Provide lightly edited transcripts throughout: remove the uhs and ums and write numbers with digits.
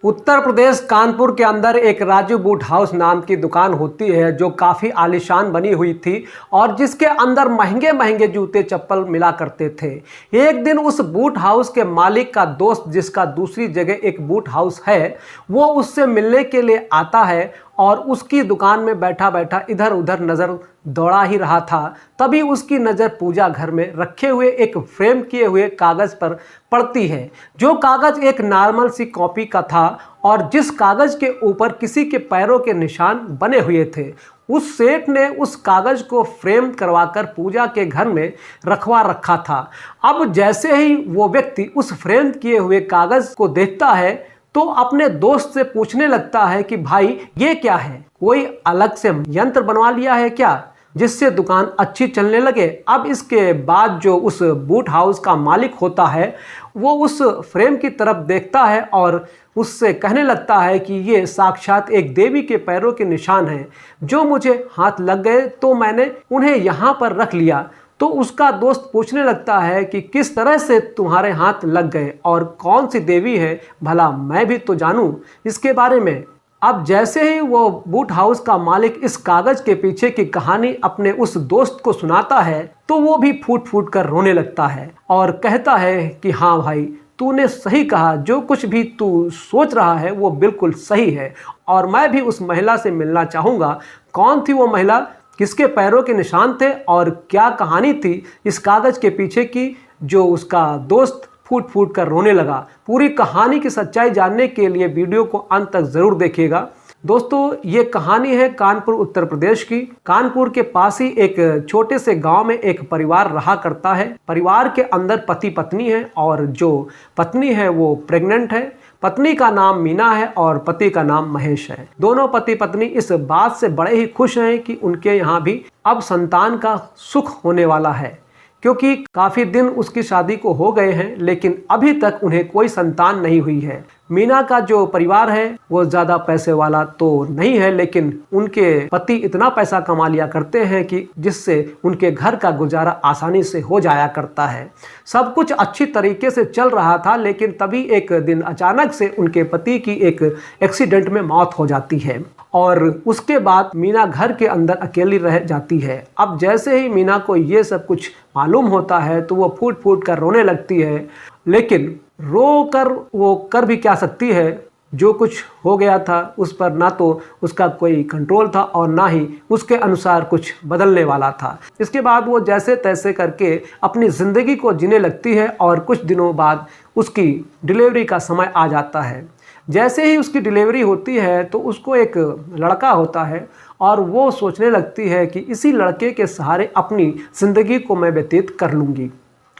उत्तर प्रदेश कानपुर के अंदर एक राजू बूट हाउस नाम की दुकान होती है जो काफ़ी आलीशान बनी हुई थी और जिसके अंदर महंगे महंगे जूते चप्पल मिला करते थे। एक दिन उस बूट हाउस के मालिक का दोस्त, जिसका दूसरी जगह एक बूट हाउस है, वो उससे मिलने के लिए आता है और उसकी दुकान में बैठा बैठा इधर उधर नज़र दौड़ा ही रहा था। तभी उसकी नज़र पूजा घर में रखे हुए एक फ्रेम किए हुए कागज़ पर पड़ती है, जो कागज़ एक नॉर्मल सी कॉपी का था और जिस कागज़ के ऊपर किसी के पैरों के निशान बने हुए थे। उस सेठ ने उस कागज़ को फ्रेम करवाकर पूजा के घर में रखवा रखा था। अब जैसे ही वो व्यक्ति उस फ्रेम किए हुए कागज़ को देखता है तो अपने दोस्त से पूछने लगता है कि भाई ये क्या है, कोई अलग से यंत्र बनवा लिया है क्या जिससे दुकान अच्छी चलने लगे। अब इसके बाद जो उस बूट हाउस का मालिक होता है वो उस फ्रेम की तरफ देखता है और उससे कहने लगता है कि ये साक्षात एक देवी के पैरों के निशान हैं, जो मुझे हाथ लग गए तो मैंने उन्हें यहाँ पर रख लिया। तो उसका दोस्त पूछने लगता है कि किस तरह से तुम्हारे हाथ लग गए और कौन सी देवी है, भला मैं भी तो जानूं इसके बारे में। अब जैसे ही वो बूट हाउस का मालिक इस कागज के पीछे की कहानी अपने उस दोस्त को सुनाता है तो वो भी फूट फूट कर रोने लगता है और कहता है कि हाँ भाई, तूने सही कहा, जो कुछ भी तू सोच रहा है वो बिल्कुल सही है और मैं भी उस महिला से मिलना चाहूँगा। कौन थी वो महिला, किसके पैरों के निशान थे और क्या कहानी थी इस कागज़ के पीछे की, जो उसका दोस्त फूट फूट कर रोने लगा। पूरी कहानी की सच्चाई जानने के लिए वीडियो को अंत तक ज़रूर देखिएगा। दोस्तों, ये कहानी है कानपुर उत्तर प्रदेश की। कानपुर के पास ही एक छोटे से गांव में एक परिवार रहा करता है। परिवार के अंदर पति पत्नी है और जो पत्नी है वो प्रेग्नेंट है। पत्नी का नाम मीना है और पति का नाम महेश है। दोनों पति पत्नी इस बात से बड़े ही खुश हैं कि उनके यहाँ भी अब संतान का सुख होने वाला है, क्योंकि काफ़ी दिन उसकी शादी को हो गए हैं लेकिन अभी तक उन्हें कोई संतान नहीं हुई है। मीना का जो परिवार है वो ज़्यादा पैसे वाला तो नहीं है, लेकिन उनके पति इतना पैसा कमा लिया करते हैं कि जिससे उनके घर का गुजारा आसानी से हो जाया करता है। सब कुछ अच्छी तरीके से चल रहा था, लेकिन तभी एक दिन अचानक से उनके पति की एक एक्सीडेंट में मौत हो जाती है और उसके बाद मीना घर के अंदर अकेली रह जाती है। अब जैसे ही मीना को ये सब कुछ मालूम होता है तो वो फूट फूट कर रोने लगती है, लेकिन रो कर वो कर भी क्या सकती है। जो कुछ हो गया था उस पर ना तो उसका कोई कंट्रोल था और ना ही उसके अनुसार कुछ बदलने वाला था। इसके बाद वो जैसे तैसे करके अपनी ज़िंदगी को जीने लगती है और कुछ दिनों बाद उसकी डिलीवरी का समय आ जाता है। जैसे ही उसकी डिलीवरी होती है तो उसको एक लड़का होता है और वो सोचने लगती है कि इसी लड़के के सहारे अपनी ज़िंदगी को मैं व्यतीत कर लूँगी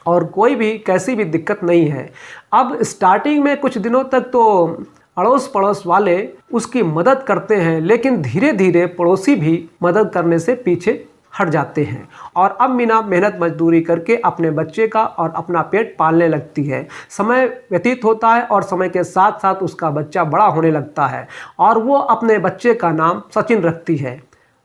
और कोई भी कैसी भी दिक्कत नहीं है। अब स्टार्टिंग में कुछ दिनों तक तो अड़ोस पड़ोस वाले उसकी मदद करते हैं, लेकिन धीरे धीरे पड़ोसी भी मदद करने से पीछे हट जाते हैं और अब मीना मेहनत मजदूरी करके अपने बच्चे का और अपना पेट पालने लगती है। समय व्यतीत होता है और समय के साथ साथ उसका बच्चा बड़ा होने लगता है और वो अपने बच्चे का नाम सचिन रखती है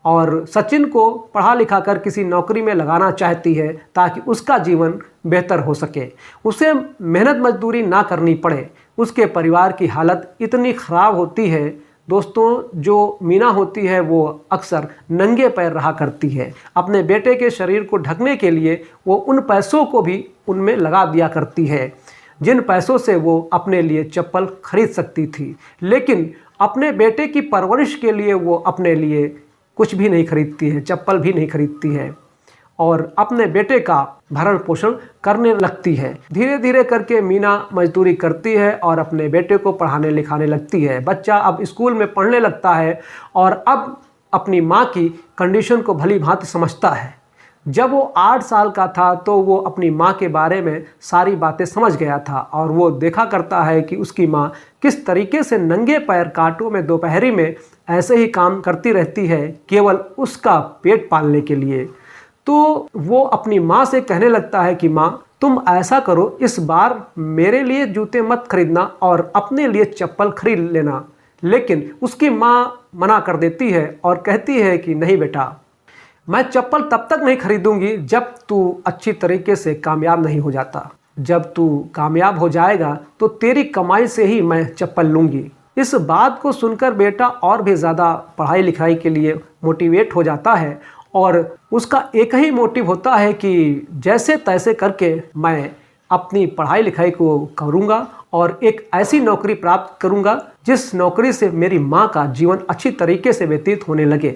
और सचिन को पढ़ा लिखा कर किसी नौकरी में लगाना चाहती है ताकि उसका जीवन बेहतर हो सके, उसे मेहनत मजदूरी ना करनी पड़े। उसके परिवार की हालत इतनी ख़राब होती है दोस्तों, जो मीना होती है वो अक्सर नंगे पैर रहा करती है। अपने बेटे के शरीर को ढकने के लिए वो उन पैसों को भी उनमें लगा दिया करती है जिन पैसों से वो अपने लिए चप्पल खरीद सकती थी, लेकिन अपने बेटे की परवरिश के लिए वो अपने लिए कुछ भी नहीं खरीदती है, चप्पल भी नहीं खरीदती है और अपने बेटे का भरण पोषण करने लगती है। धीरे धीरे करके मीना मजदूरी करती है और अपने बेटे को पढ़ाने लिखाने लगती है। बच्चा अब स्कूल में पढ़ने लगता है और अब अपनी माँ की कंडीशन को भली भांति समझता है। जब वो 8 साल का था तो वो अपनी माँ के बारे में सारी बातें समझ गया था और वो देखा करता है कि उसकी माँ किस तरीके से नंगे पैर कांटों में दोपहरी में ऐसे ही काम करती रहती है केवल उसका पेट पालने के लिए। तो वो अपनी माँ से कहने लगता है कि माँ, तुम ऐसा करो, इस बार मेरे लिए जूते मत खरीदना और अपने लिए चप्पल खरीद लेना। लेकिन उसकी माँ मना कर देती है और कहती है कि नहीं बेटा, मैं चप्पल तब तक नहीं खरीदूंगी जब तू अच्छी तरीके से कामयाब नहीं हो जाता। जब तू कामयाब हो जाएगा तो तेरी कमाई से ही मैं चप्पल लूँगी। इस बात को सुनकर बेटा और भी ज़्यादा पढ़ाई लिखाई के लिए मोटिवेट हो जाता है और उसका एक ही मोटिव होता है कि जैसे तैसे करके मैं अपनी पढ़ाई लिखाई को करूँगा और एक ऐसी नौकरी प्राप्त करूँगा जिस नौकरी से मेरी माँ का जीवन अच्छी तरीके से व्यतीत होने लगे।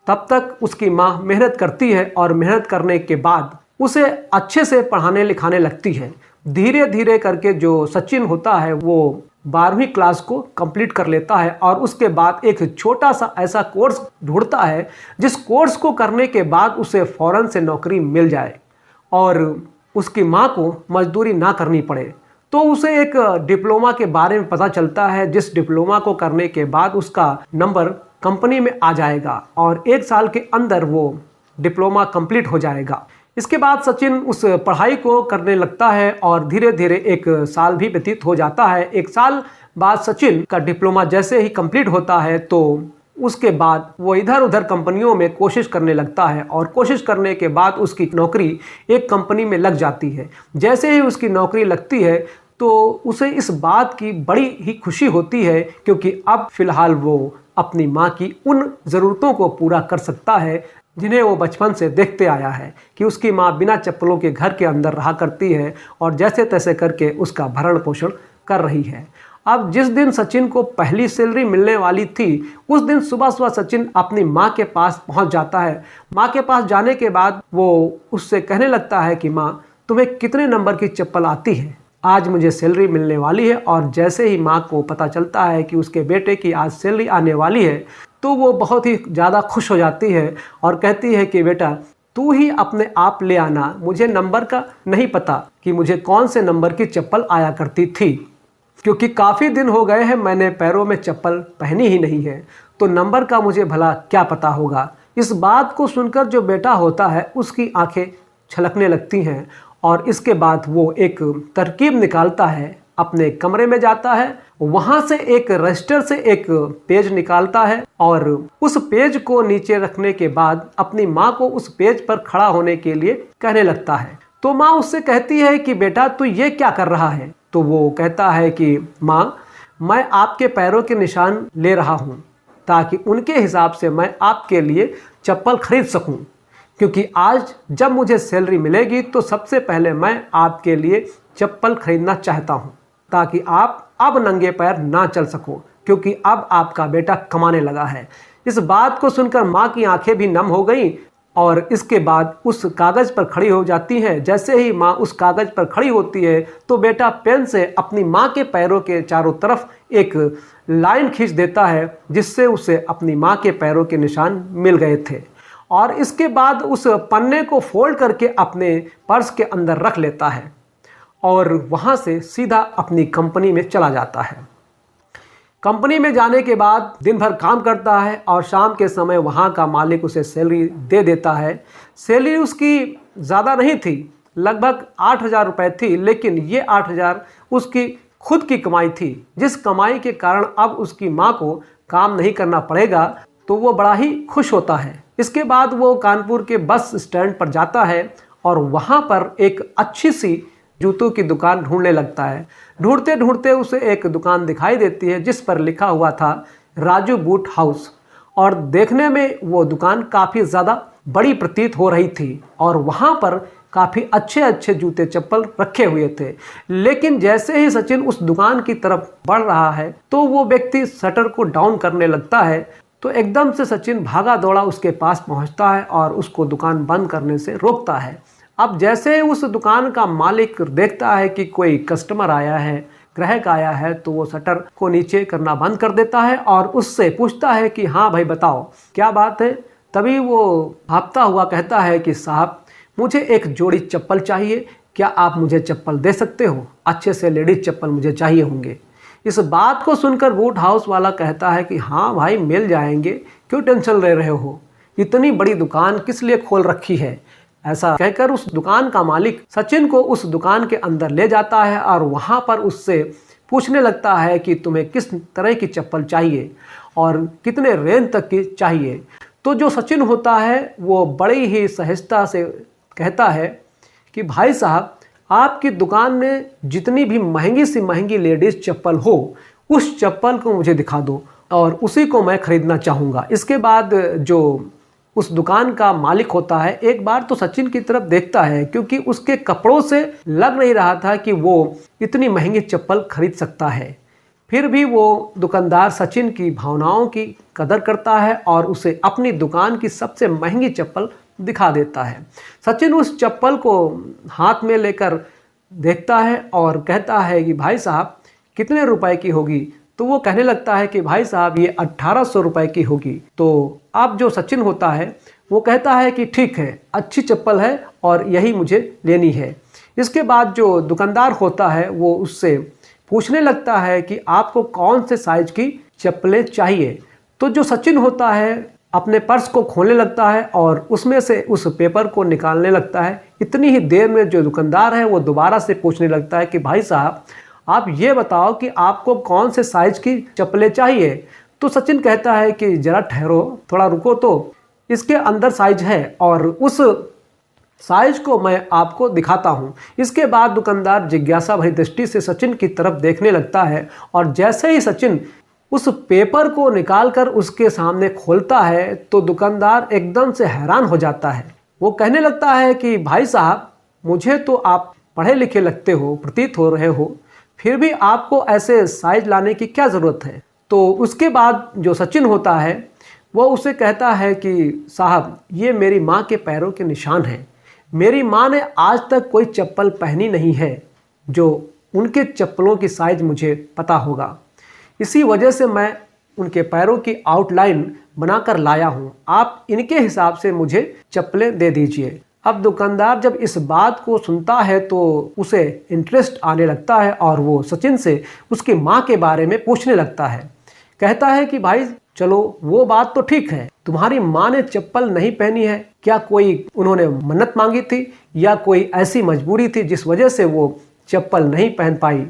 तब तक उसकी माँ मेहनत करती है और मेहनत करने के बाद उसे अच्छे से पढ़ाने लिखाने लगती है। धीरे धीरे करके जो सचिन होता है वो 12वीं क्लास को कंप्लीट कर लेता है और उसके बाद एक छोटा सा ऐसा कोर्स ढूंढता है जिस कोर्स को करने के बाद उसे फ़ौरन से नौकरी मिल जाए और उसकी माँ को मजदूरी ना करनी पड़े। तो उसे एक डिप्लोमा के बारे में पता चलता है जिस डिप्लोमा को करने के बाद उसका नंबर कंपनी में आ जाएगा और 1 साल के अंदर वो डिप्लोमा कंप्लीट हो जाएगा। इसके बाद सचिन उस पढ़ाई को करने लगता है और धीरे धीरे 1 साल भी व्यतीत हो जाता है। 1 साल बाद सचिन का डिप्लोमा जैसे ही कंप्लीट होता है तो उसके बाद वो इधर उधर कंपनियों में कोशिश करने लगता है और कोशिश करने के बाद उसकी नौकरी एक कंपनी में लग जाती है। जैसे ही उसकी नौकरी लगती है तो उसे इस बात की बड़ी ही खुशी होती है क्योंकि अब फिलहाल वो अपनी माँ की उन ज़रूरतों को पूरा कर सकता है जिन्हें वो बचपन से देखते आया है कि उसकी माँ बिना चप्पलों के घर के अंदर रहा करती है और जैसे तैसे करके उसका भरण पोषण कर रही है। अब जिस दिन सचिन को पहली सैलरी मिलने वाली थी उस दिन सुबह सुबह सचिन अपनी माँ के पास पहुँच जाता है। माँ के पास जाने के बाद वो उससे कहने लगता है कि माँ, तुम्हें कितने नंबर की चप्पल आती है? आज मुझे सैलरी मिलने वाली है। और जैसे ही माँ को पता चलता है कि उसके बेटे की आज सैलरी आने वाली है तो वो बहुत ही ज़्यादा खुश हो जाती है और कहती है कि बेटा तू ही अपने आप ले आना, मुझे नंबर का नहीं पता कि मुझे कौन से नंबर की चप्पल आया करती थी, क्योंकि काफ़ी दिन हो गए हैं मैंने पैरों में चप्पल पहनी ही नहीं है, तो नंबर का मुझे भला क्या पता होगा। इस बात को सुनकर जो बेटा होता है उसकी आंखें छलकने लगती हैं और इसके बाद वो एक तरकीब निकालता है, अपने कमरे में जाता है, वहाँ से एक रजिस्टर से एक पेज निकालता है और उस पेज को नीचे रखने के बाद अपनी माँ को उस पेज पर खड़ा होने के लिए कहने लगता है। तो माँ उससे कहती है कि बेटा तू ये क्या कर रहा है? तो वो कहता है कि माँ, मैं आपके पैरों के निशान ले रहा हूँ ताकि उनके हिसाब से मैं आपके लिए चप्पल खरीद सकूँ, क्योंकि आज जब मुझे सैलरी मिलेगी तो सबसे पहले मैं आपके लिए चप्पल खरीदना चाहता हूँ ताकि आप अब नंगे पैर ना चल सको, क्योंकि अब आपका बेटा कमाने लगा है। इस बात को सुनकर माँ की आंखें भी नम हो गईं और इसके बाद उस कागज़ पर खड़ी हो जाती हैं। जैसे ही माँ उस कागज़ पर खड़ी होती है तो बेटा पेन से अपनी माँ के पैरों के चारों तरफ एक लाइन खींच देता है जिससे उसे अपनी माँ के पैरों के निशान मिल गए थे और इसके बाद उस पन्ने को फोल्ड करके अपने पर्स के अंदर रख लेता है और वहाँ से सीधा अपनी कंपनी में चला जाता है। कंपनी में जाने के बाद दिन भर काम करता है और शाम के समय वहाँ का मालिक उसे सैलरी दे देता है। सैलरी उसकी ज़्यादा नहीं थी, लगभग 8,000 रुपये थी, लेकिन ये 8,000 उसकी खुद की कमाई थी, जिस कमाई के कारण अब उसकी माँ को काम नहीं करना पड़ेगा, तो वो बड़ा ही खुश होता है। इसके बाद वो कानपुर के बस स्टैंड पर जाता है और वहाँ पर एक अच्छी सी जूतों की दुकान ढूंढने लगता है। ढूंढते ढूंढते उसे एक दुकान दिखाई देती है जिस पर लिखा हुआ था राजू बूट हाउस और देखने में वो दुकान काफ़ी ज़्यादा बड़ी प्रतीत हो रही थी और वहाँ पर काफ़ी अच्छे अच्छे जूते चप्पल रखे हुए थे। लेकिन जैसे ही सचिन उस दुकान की तरफ बढ़ रहा है तो वो व्यक्ति शटर को डाउन करने लगता है। तो एकदम से सचिन भागा दौड़ा उसके पास पहुँचता है और उसको दुकान बंद करने से रोकता है। अब जैसे उस दुकान का मालिक देखता है कि कोई कस्टमर आया है, ग्राहक आया है, तो वो शटर को नीचे करना बंद कर देता है और उससे पूछता है कि हाँ भाई बताओ क्या बात है। तभी वो भागता हुआ कहता है कि साहब मुझे एक जोड़ी चप्पल चाहिए, क्या आप मुझे चप्पल दे सकते हो? अच्छे से लेडीज चप्पल मुझे चाहिए होंगे। इस बात को सुनकर बूट हाउस वाला कहता है कि हाँ भाई मिल जाएंगे, क्यों टेंशन ले रहे हो, इतनी बड़ी दुकान किस लिए खोल रखी है। ऐसा कहकर उस दुकान का मालिक सचिन को उस दुकान के अंदर ले जाता है और वहाँ पर उससे पूछने लगता है कि तुम्हें किस तरह की चप्पल चाहिए और कितने रेंज तक की चाहिए। तो जो सचिन होता है वो बड़ी ही सहजता से कहता है कि भाई साहब आपकी दुकान में जितनी भी महंगी सी महंगी लेडीज़ चप्पल हो उस चप्पल को मुझे दिखा दो और उसी को मैं खरीदना चाहूँगा। इसके बाद जो उस दुकान का मालिक होता है एक बार तो सचिन की तरफ देखता है, क्योंकि उसके कपड़ों से लग नहीं रहा था कि वो इतनी महंगी चप्पल खरीद सकता है। फिर भी वो दुकानदार सचिन की भावनाओं की कदर करता है और उसे अपनी दुकान की सबसे महंगी चप्पल दिखा देता है। सचिन उस चप्पल को हाथ में लेकर देखता है और कहता है कि भाई साहब कितने रुपए की होगी? तो वो कहने लगता है कि भाई साहब ये 1800 रुपए की होगी। तो अब जो सचिन होता है वो कहता है कि ठीक है, अच्छी चप्पल है और यही मुझे लेनी है। इसके बाद जो दुकानदार होता है वो उससे पूछने लगता है कि आपको कौन से साइज की चप्पलें चाहिए। तो जो सचिन होता है अपने पर्स को खोलने लगता है और उसमें से उस पेपर को निकालने लगता है। इतनी ही देर में जो दुकानदार है वो दोबारा से पूछने लगता है कि भाई साहब आप ये बताओ कि आपको कौन से साइज की चप्पलें चाहिए। तो सचिन कहता है कि ज़रा ठहरो, थोड़ा रुको, तो इसके अंदर साइज है और उस साइज को मैं आपको दिखाता हूँ। इसके बाद दुकानदार जिज्ञासा भरी दृष्टि से सचिन की तरफ देखने लगता है और जैसे ही सचिन उस पेपर को निकालकर उसके सामने खोलता है तो दुकानदार एकदम से हैरान हो जाता है। वो कहने लगता है कि भाई साहब मुझे तो आप पढ़े लिखे लगते हो, प्रतीत हो रहे हो, फिर भी आपको ऐसे साइज लाने की क्या ज़रूरत है? तो उसके बाद जो सचिन होता है वो उसे कहता है कि साहब ये मेरी माँ के पैरों के निशान हैं। मेरी माँ ने आज तक कोई चप्पल पहनी नहीं है जो उनके चप्पलों की साइज़ मुझे पता होगा। इसी वजह से मैं उनके पैरों की आउटलाइन बनाकर लाया हूँ। आप इनके हिसाब से मुझे चप्पलें दे दीजिए। अब दुकानदार जब इस बात को सुनता है तो उसे इंटरेस्ट आने लगता है और वो सचिन से उसकी माँ के बारे में पूछने लगता है। कहता है कि भाई चलो वो बात तो ठीक है, तुम्हारी माँ ने चप्पल नहीं पहनी है, क्या कोई उन्होंने मन्नत मांगी थी या कोई ऐसी मजबूरी थी जिस वजह से वो चप्पल नहीं पहन पाई?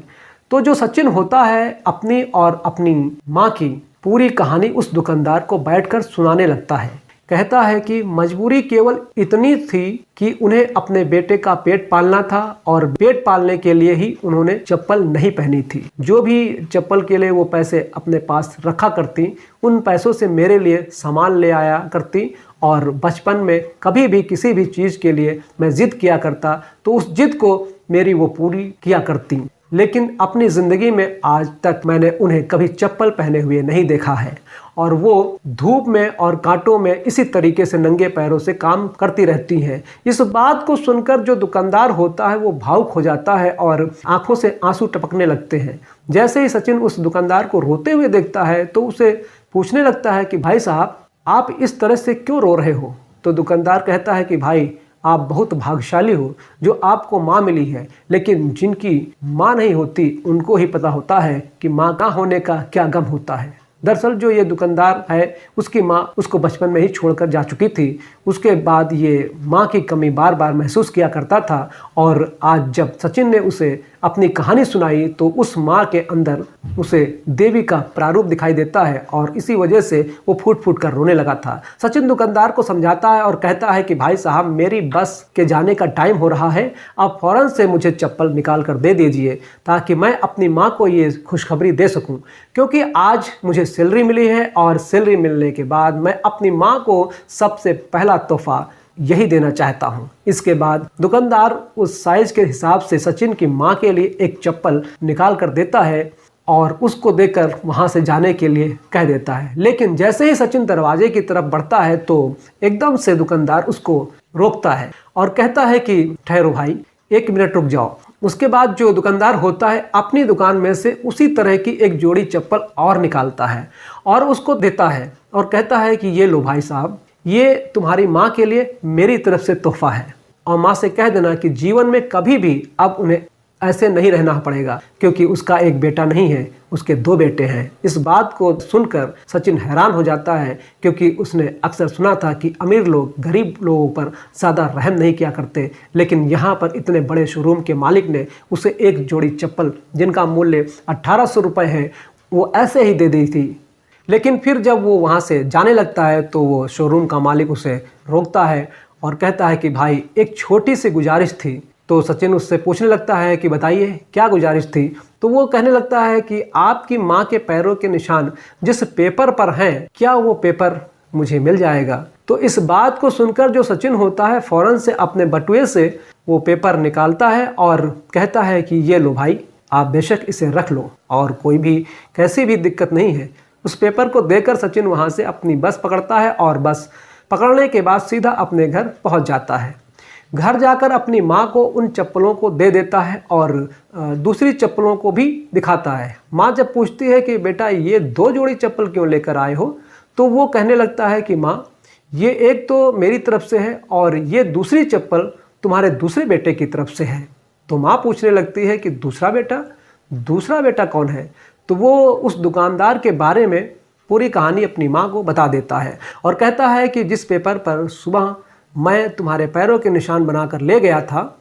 तो जो सचिन होता है अपनी और अपनी माँ की पूरी कहानी उस दुकानदार को बैठकर सुनाने लगता है। कहता है कि मजबूरी केवल इतनी थी कि उन्हें अपने बेटे का पेट पालना था और पेट पालने के लिए ही उन्होंने चप्पल नहीं पहनी थी। जो भी चप्पल के लिए वो पैसे अपने पास रखा करती, उन पैसों से मेरे लिए सामान ले आया करती और बचपन में कभी भी किसी भी चीज़ के लिए मैं ज़िद किया करता तो उस ज़िद को मेरी वो पूरी किया करती। लेकिन अपनी ज़िंदगी में आज तक मैंने उन्हें कभी चप्पल पहने हुए नहीं देखा है और वो धूप में और कांटों में इसी तरीके से नंगे पैरों से काम करती रहती हैं। इस बात को सुनकर जो दुकानदार होता है वो भावुक हो जाता है और आंखों से आंसू टपकने लगते हैं। जैसे ही सचिन उस दुकानदार को रोते हुए देखता है तो उसे पूछने लगता है कि भाई साहब आप इस तरह से क्यों रो रहे हो? तो दुकानदार कहता है कि भाई आप बहुत भाग्यशाली हो जो आपको माँ मिली है, लेकिन जिनकी माँ नहीं होती उनको ही पता होता है कि माँ ना होने का क्या गम होता है। दरअसल जो ये दुकानदार है उसकी माँ उसको बचपन में ही छोड़कर जा चुकी थी। उसके बाद ये माँ की कमी बार बार महसूस किया करता था और आज जब सचिन ने उसे अपनी कहानी सुनाई तो उस माँ के अंदर उसे देवी का प्रारूप दिखाई देता है और इसी वजह से वो फूट फूट कर रोने लगा था। सचिन दुकानदार को समझाता है और कहता है कि भाई साहब मेरी बस के जाने का टाइम हो रहा है, आप फ़ौरन से मुझे चप्पल निकाल कर दे दीजिए ताकि मैं अपनी माँ को ये खुशखबरी दे सकूँ, क्योंकि आज मुझे सैलरी मिली है और सैलरी मिलने के बाद मैं अपनी माँ को सबसे पहला तोहफा यही देना चाहता हूँ। इसके बाद दुकानदार उस साइज के हिसाब से सचिन की माँ के लिए एक चप्पल निकाल कर देता है और उसको देकर वहाँ से जाने के लिए कह देता है। लेकिन जैसे ही सचिन दरवाजे की तरफ बढ़ता है तो एकदम से दुकानदार उसको रोकता है और कहता है कि ठहरो भाई, 1 मिनट रुक जाओ। उसके बाद जो दुकानदार होता है अपनी दुकान में से उसी तरह की एक जोड़ी चप्पल और निकालता है और उसको देता है और कहता है कि ये लो भाई साहब, ये तुम्हारी माँ के लिए मेरी तरफ से तोहफा है और माँ से कह देना कि जीवन में कभी भी अब उन्हें ऐसे नहीं रहना पड़ेगा, क्योंकि उसका एक बेटा नहीं है, उसके 2 बेटे हैं। इस बात को सुनकर सचिन हैरान हो जाता है, क्योंकि उसने अक्सर सुना था कि अमीर लोग गरीब लोगों पर ज़्यादा रहम नहीं किया करते, लेकिन यहाँ पर इतने बड़े शोरूम के मालिक ने उसे एक जोड़ी चप्पल जिनका मूल्य 1800 रुपये है वो ऐसे ही दे दी थी। लेकिन फिर जब वो वहाँ से जाने लगता है तो वो शोरूम का मालिक उसे रोकता है और कहता है कि भाई एक छोटी सी गुजारिश थी तो सचिन उससे पूछने लगता है कि बताइए क्या गुजारिश थी। तो वो कहने लगता है कि आपकी माँ के पैरों के निशान जिस पेपर पर हैं, क्या वो पेपर मुझे मिल जाएगा। तो इस बात को सुनकर जो सचिन होता है फौरन से अपने बटुए से वो पेपर निकालता है और कहता है कि ये लो भाई, आप बेशक इसे रख लो और कोई भी कैसी भी दिक्कत नहीं है। उस पेपर को देकर सचिन वहाँ से अपनी बस पकड़ता है और बस पकड़ने के बाद सीधा अपने घर पहुँच जाता है। घर जाकर अपनी माँ को उन चप्पलों को दे देता है और दूसरी चप्पलों को भी दिखाता है। माँ जब पूछती है कि बेटा ये 2 जोड़ी चप्पल क्यों लेकर आए हो, तो वो कहने लगता है कि माँ ये एक तो मेरी तरफ से है और ये दूसरी चप्पल तुम्हारे दूसरे बेटे की तरफ से है। तो माँ पूछने लगती है कि दूसरा बेटा कौन है। तो वो उस दुकानदार के बारे में पूरी कहानी अपनी माँ को बता देता है और कहता है कि जिस पेपर पर सुबह मैं तुम्हारे पैरों के निशान बनाकर ले गया था,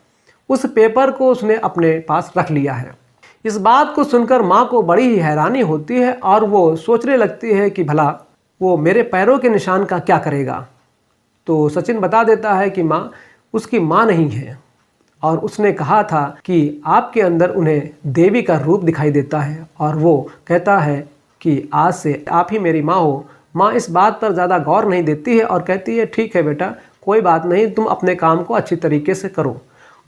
उस पेपर को उसने अपने पास रख लिया है। इस बात को सुनकर माँ को बड़ी ही हैरानी होती है और वो सोचने लगती है कि भला वो मेरे पैरों के निशान का क्या करेगा। तो सचिन बता देता है कि माँ उसकी माँ नहीं है और उसने कहा था कि आपके अंदर उन्हें देवी का रूप दिखाई देता है और वो कहता है कि आज से आप ही मेरी माँ हो। माँ इस बात पर ज़्यादा गौर नहीं देती है और कहती है ठीक है बेटा, कोई बात नहीं, तुम अपने काम को अच्छी तरीके से करो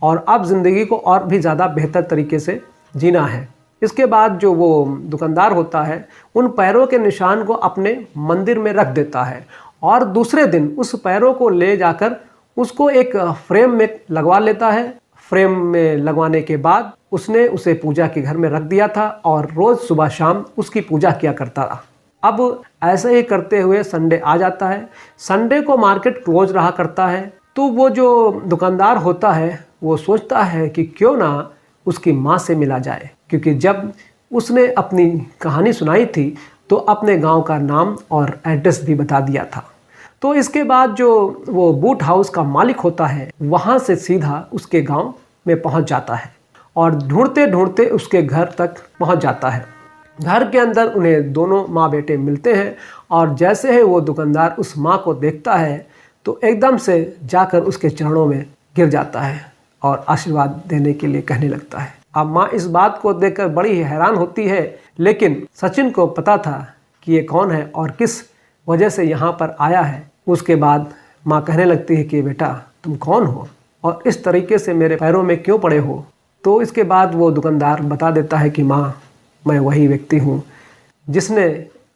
और अब ज़िंदगी को और भी ज़्यादा बेहतर तरीके से जीना है। इसके बाद जो वो दुकानदार होता है उन पैरों के निशान को अपने मंदिर में रख देता है और दूसरे दिन उस पैरों को ले जाकर उसको एक फ्रेम में लगवा लेता है। फ्रेम में लगवाने के बाद उसने उसे पूजा के घर में रख दिया था और रोज़ सुबह शाम उसकी पूजा किया करता था। अब ऐसे ही करते हुए संडे आ जाता है। संडे को मार्केट क्लोज रहा करता है। तो वो जो दुकानदार होता है वो सोचता है कि क्यों ना उसकी माँ से मिला जाए, क्योंकि जब उसने अपनी कहानी सुनाई थी तो अपने गांव का नाम और एड्रेस भी बता दिया था। तो इसके बाद जो वो बूट हाउस का मालिक होता है वहाँ से सीधा उसके गांव में पहुँच जाता है और ढूंढते ढूंढते उसके घर तक पहुँच जाता है। घर के अंदर उन्हें दोनों माँ बेटे मिलते हैं और जैसे ही वो दुकानदार उस माँ को देखता है तो एकदम से जाकर उसके चरणों में गिर जाता है और आशीर्वाद देने के लिए कहने लगता है। अब माँ इस बात को देखकर बड़ी ही हैरान होती है, लेकिन सचिन को पता था कि ये कौन है और किस वजह से यहाँ पर आया है। उसके बाद माँ कहने लगती है कि बेटा तुम कौन हो और इस तरीके से मेरे पैरों में क्यों पड़े हो। तो इसके बाद वो दुकानदार बता देता है कि माँ मैं वही व्यक्ति हूँ जिसने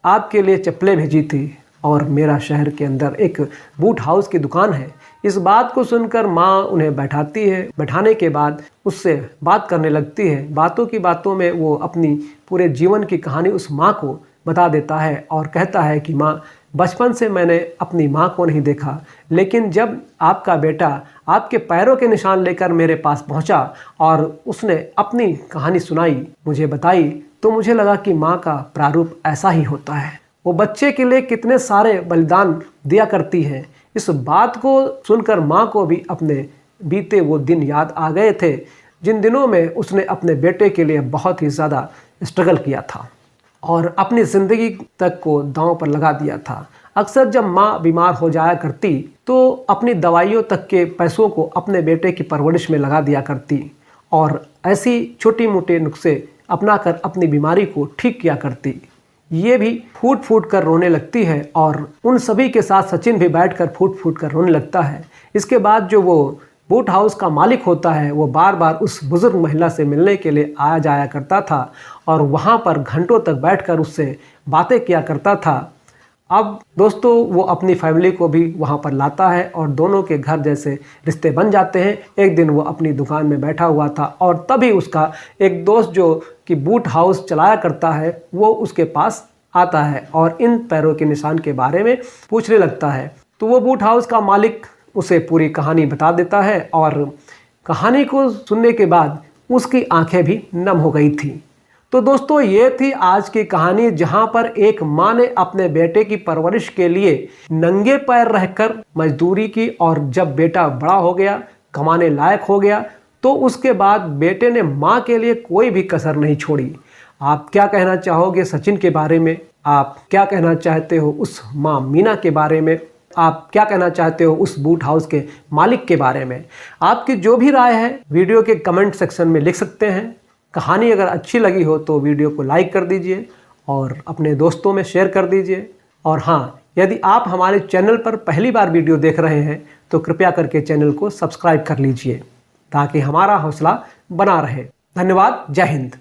आपके लिए चप्पलें भेजी थी और मेरा शहर के अंदर एक बूट हाउस की दुकान है। इस बात को सुनकर माँ उन्हें बैठाती है। बैठाने के बाद उससे बात करने लगती है। बातों की बातों में वो अपनी पूरे जीवन की कहानी उस माँ को बता देता है और कहता है कि माँ बचपन से मैंने अपनी माँ को नहीं देखा, लेकिन जब आपका बेटा आपके पैरों के निशान लेकर मेरे पास पहुँचा और उसने अपनी कहानी सुनाई, मुझे बताई, तो मुझे लगा कि माँ का प्रारूप ऐसा ही होता है। वो बच्चे के लिए कितने सारे बलिदान दिया करती है। इस बात को सुनकर माँ को भी अपने बीते वो दिन याद आ गए थे जिन दिनों में उसने अपने बेटे के लिए बहुत ही ज़्यादा स्ट्रगल किया था और अपनी ज़िंदगी तक को दांव पर लगा दिया था। अक्सर जब माँ बीमार हो जाया करती तो अपनी दवाइयों तक के पैसों को अपने बेटे की परवरिश में लगा दिया करती और ऐसी छोटी मोटे नुस्खे अपनाकर अपनी बीमारी को ठीक किया करती। ये भी फूट फूट कर रोने लगती है और उन सभी के साथ सचिन भी बैठकर फूट फूट कर रोने लगता है। इसके बाद जो वो बूट हाउस का मालिक होता है वो बार बार उस बुज़ुर्ग महिला से मिलने के लिए आया जाया करता था और वहाँ पर घंटों तक बैठकर उससे बातें किया करता था। अब दोस्तों वो अपनी फैमिली को भी वहाँ पर लाता है और दोनों के घर जैसे रिश्ते बन जाते हैं। एक दिन वो अपनी दुकान में बैठा हुआ था और तभी उसका एक दोस्त जो कि बूट हाउस चलाया करता है वो उसके पास आता है और इन पैरों के निशान के बारे में पूछने लगता है। तो वो बूट हाउस का मालिक उसे पूरी कहानी बता देता है और कहानी को सुनने के बाद उसकी आंखें भी नम हो गई थी। तो दोस्तों ये थी आज की कहानी जहां पर एक माँ ने अपने बेटे की परवरिश के लिए नंगे पैर रहकर मजदूरी की और जब बेटा बड़ा हो गया, कमाने लायक हो गया, तो उसके बाद बेटे ने माँ के लिए कोई भी कसर नहीं छोड़ी। आप क्या कहना चाहोगे सचिन के बारे में? आप क्या कहना चाहते हो उस माँ मीना के बारे में? आप क्या कहना चाहते हो उस बूट हाउस के मालिक के बारे में। आपकी जो भी राय है वीडियो के कमेंट सेक्शन में लिख सकते हैं। कहानी अगर अच्छी लगी हो तो वीडियो को लाइक कर दीजिए और अपने दोस्तों में शेयर कर दीजिए। और हाँ, यदि आप हमारे चैनल पर पहली बार वीडियो देख रहे हैं तो कृपया करके चैनल को सब्सक्राइब कर लीजिए ताकि हमारा हौसला बना रहे। धन्यवाद। जय हिंद।